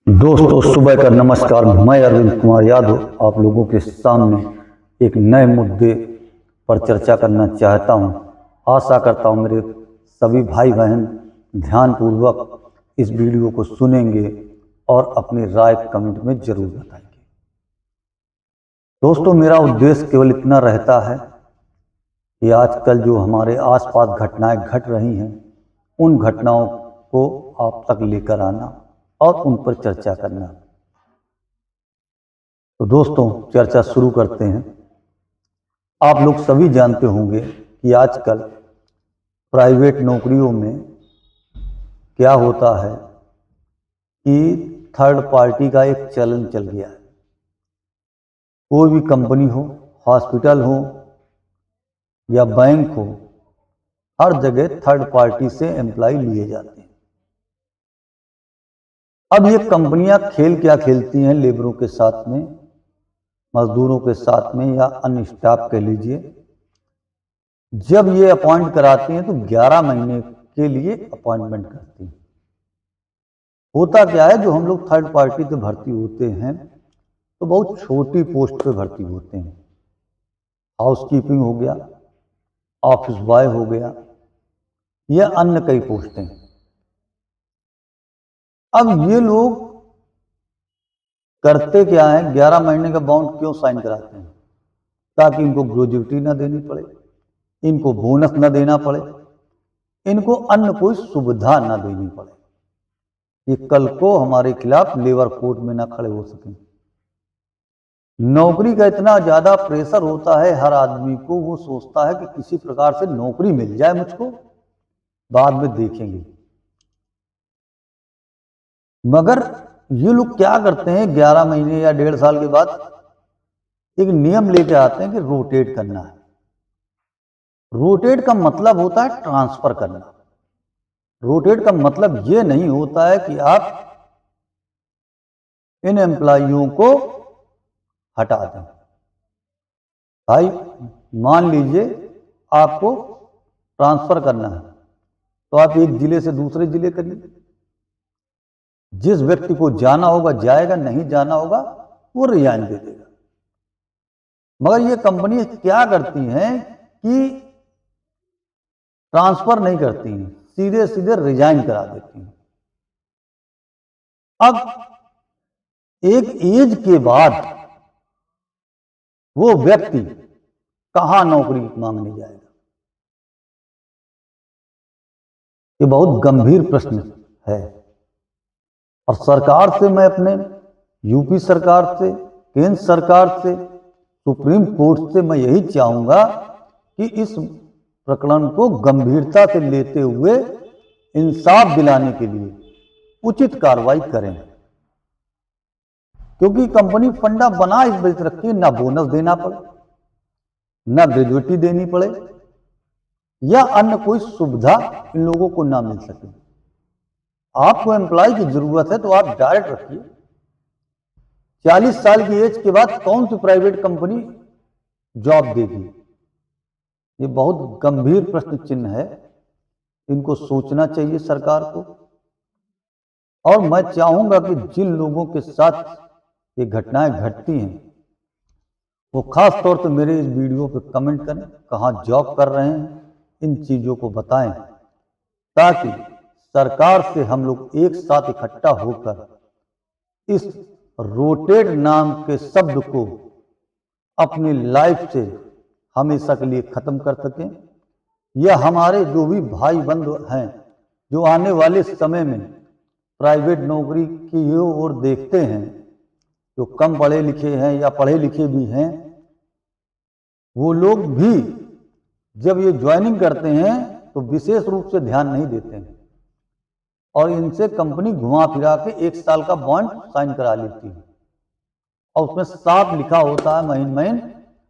दोस्तों सुबह का नमस्कार। मैं अरविंद कुमार यादव आप लोगों के सामने एक नए मुद्दे पर चर्चा करना चाहता हूं। आशा करता हूं मेरे सभी भाई बहन ध्यानपूर्वक इस वीडियो को सुनेंगे और अपनी राय कमेंट में जरूर बताएंगे। दोस्तों मेरा उद्देश्य केवल इतना रहता है कि आजकल जो हमारे आसपास घटनाएं घट रही हैं उन घटनाओं को आप तक लेकर आना और उन पर चर्चा करना। तो दोस्तों चर्चा शुरू करते हैं। आप लोग सभी जानते होंगे कि आजकल प्राइवेट नौकरियों में क्या होता है कि थर्ड पार्टी का एक चलन चल गया है। कोई भी कंपनी हो, हॉस्पिटल हो या बैंक हो, हर जगह थर्ड पार्टी से एम्प्लॉय लिए जाते हैं। अब ये कंपनियां खेल क्या खेलती हैं लेबरों के साथ में, मजदूरों के साथ में या अन्य स्टाफ कह लीजिए। जब ये अपॉइंट कराती हैं तो 11 महीने के लिए अपॉइंटमेंट करती हैं। होता क्या है, जो हम लोग थर्ड पार्टी पे भर्ती होते हैं तो बहुत छोटी पोस्ट पे भर्ती होते हैं। हाउसकीपिंग हो गया, ऑफिस बॉय हो गया या अन्य कई पोस्टें। अब ये लोग करते क्या है, 11 महीने का बॉन्ड क्यों साइन कराते हैं? ताकि इनको ग्रेजुइटी ना देनी पड़े, इनको बोनस ना देना पड़े, इनको अन्य कोई सुविधा ना देनी पड़े, ये कल को हमारे खिलाफ लेबर कोर्ट में ना खड़े हो सकें। नौकरी का इतना ज्यादा प्रेशर होता है हर आदमी को, वो सोचता है कि किसी प्रकार से नौकरी मिल जाए मुझको, बाद में देखेंगे। मगर ये लोग क्या करते हैं, 11 महीने या 1.5 साल के बाद एक नियम लेके आते हैं कि रोटेट करना है। रोटेट का मतलब होता है ट्रांसफर करना। रोटेट का मतलब ये नहीं होता है कि आप इन एम्प्लॉइयों को हटा दें। भाई मान लीजिए आपको ट्रांसफर करना है तो आप एक जिले से दूसरे जिले करिए। जिस व्यक्ति को जाना होगा जाएगा, नहीं जाना होगा वो रिजाइन दे देगा। मगर ये कंपनी क्या करती हैं कि ट्रांसफर नहीं करती हैं, सीधे सीधे रिजाइन करा देती हैं। अब एक एज के बाद वो व्यक्ति कहां नौकरी मांगने जाएगा? ये बहुत गंभीर प्रश्न है। और सरकार से मैं अपने यूपी सरकार से, केंद्र सरकार से, सुप्रीम कोर्ट से मैं यही चाहूंगा कि इस प्रकरण को गंभीरता से लेते हुए इंसाफ दिलाने के लिए उचित कार्रवाई करें। क्योंकि कंपनी फंडा बना इस वजह से रखती है, ना बोनस देना पड़े, ना ग्रेजुइटी देनी पड़े या अन्य कोई सुविधा इन लोगों को ना मिल सके। आपको एम्प्लॉय की जरूरत है तो आप डायरेक्ट रखिए। 40 साल की एज के बाद कौन सी प्राइवेट कंपनी जॉब देगी? ये बहुत गंभीर प्रश्न चिन्ह है, इनको सोचना चाहिए सरकार को। और मैं चाहूंगा कि जिन लोगों के साथ ये घटनाएं घटती हैं वो खास तौर पर मेरे इस वीडियो पे कमेंट करें, कहां जॉब कर रहे हैं, इन चीजों को बताएं, ताकि सरकार से हम लोग एक साथ इकट्ठा होकर इस रोटेट नाम के शब्द को अपनी लाइफ से हमेशा के लिए खत्म कर सकें। या हमारे जो भी भाई बंधु हैं जो आने वाले समय में प्राइवेट नौकरी की ओर देखते हैं, जो कम पढ़े लिखे हैं या पढ़े लिखे भी हैं, वो लोग भी जब ये ज्वाइनिंग करते हैं तो विशेष रूप से ध्यान नहीं देते हैं और इनसे कंपनी घुमा फिरा के 1 साल का बॉन्ड साइन करा लेती है। और उसमें साफ लिखा होता है महीन महीन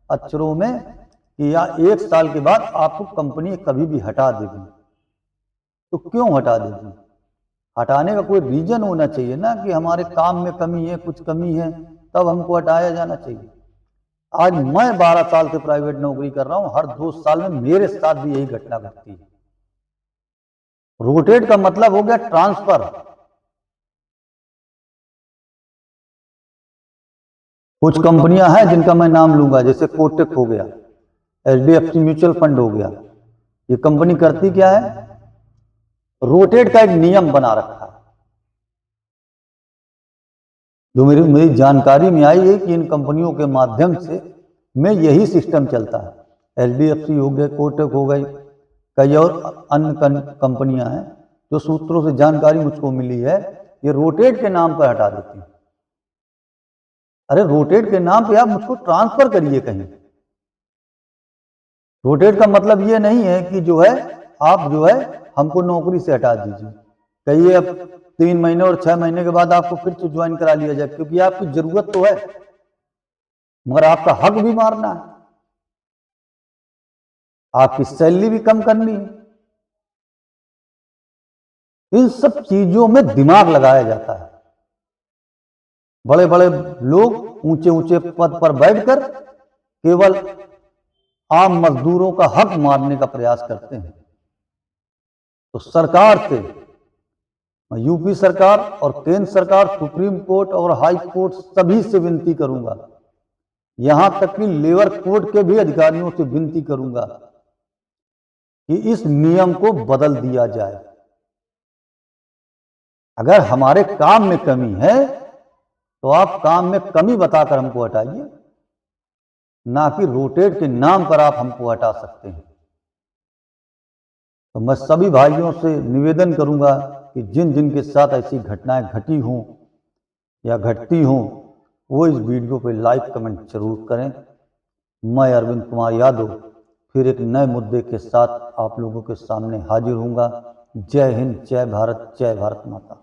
अक्षरों में कि या 1 साल के बाद आपको कंपनी कभी भी हटा देगी। तो क्यों हटा देगी? हटाने का कोई रीजन होना चाहिए ना, कि हमारे काम में कमी है, कुछ कमी है, तब हमको हटाया जाना चाहिए। आज मैं 12 साल से प्राइवेट नौकरी कर रहा हूं, हर 2 साल में मेरे साथ भी यही घटना घटती है। रोटेट का मतलब हो गया ट्रांसफर। कुछ कंपनियां हैं जिनका मैं नाम लूंगा, जैसे कोटक हो गया, HDFC म्यूचुअल फंड हो गया। ये कंपनी करती क्या है, रोटेट का एक नियम बना रखा है। जो मेरी जानकारी में आई है कि इन कंपनियों के माध्यम से में यही सिस्टम चलता है। HDFC हो गया, कोटक हो गई, कई और अन्य कंपनियां हैं जो सूत्रों से जानकारी मुझको मिली है, ये रोटेट के नाम पर हटा देती हैं। अरे रोटेट के नाम पे आप मुझको ट्रांसफर करिए कहीं। रोटेट का मतलब ये नहीं है कि जो है आप जो है हमको नौकरी से हटा दीजिए, कहिए अब 3 महीने और 6 महीने के बाद आपको फिर से ज्वाइन करा लिया जाए, क्योंकि आपकी जरूरत तो है, मगर आपका हक भी मारना है, आपकी सैलरी भी कम करनी है। इन सब चीजों में दिमाग लगाया जाता है। बड़े बड़े लोग ऊंचे ऊंचे पद पर बैठकर केवल आम मजदूरों का हक मारने का प्रयास करते हैं। तो सरकार से, यूपी सरकार और केंद्र सरकार, सुप्रीम कोर्ट और हाई कोर्ट सभी से विनती करूंगा, यहां तक कि लेबर कोर्ट के भी अधिकारियों से विनती करूंगा कि इस नियम को बदल दिया जाए। अगर हमारे काम में कमी है तो आप काम में कमी बताकर हमको हटाइए, ना कि रोटेट के नाम पर आप हमको हटा सकते हैं। तो मैं सभी भाइयों से निवेदन करूंगा कि जिन जिन के साथ ऐसी घटनाएं घटी हों या घटती हों, वो इस वीडियो पे लाइक कमेंट जरूर करें। मैं अरविंद कुमार यादव फिर एक नए मुद्दे के साथ आप लोगों के सामने हाजिर होऊंगा। जय हिंद, जय भारत, जय भारत माता।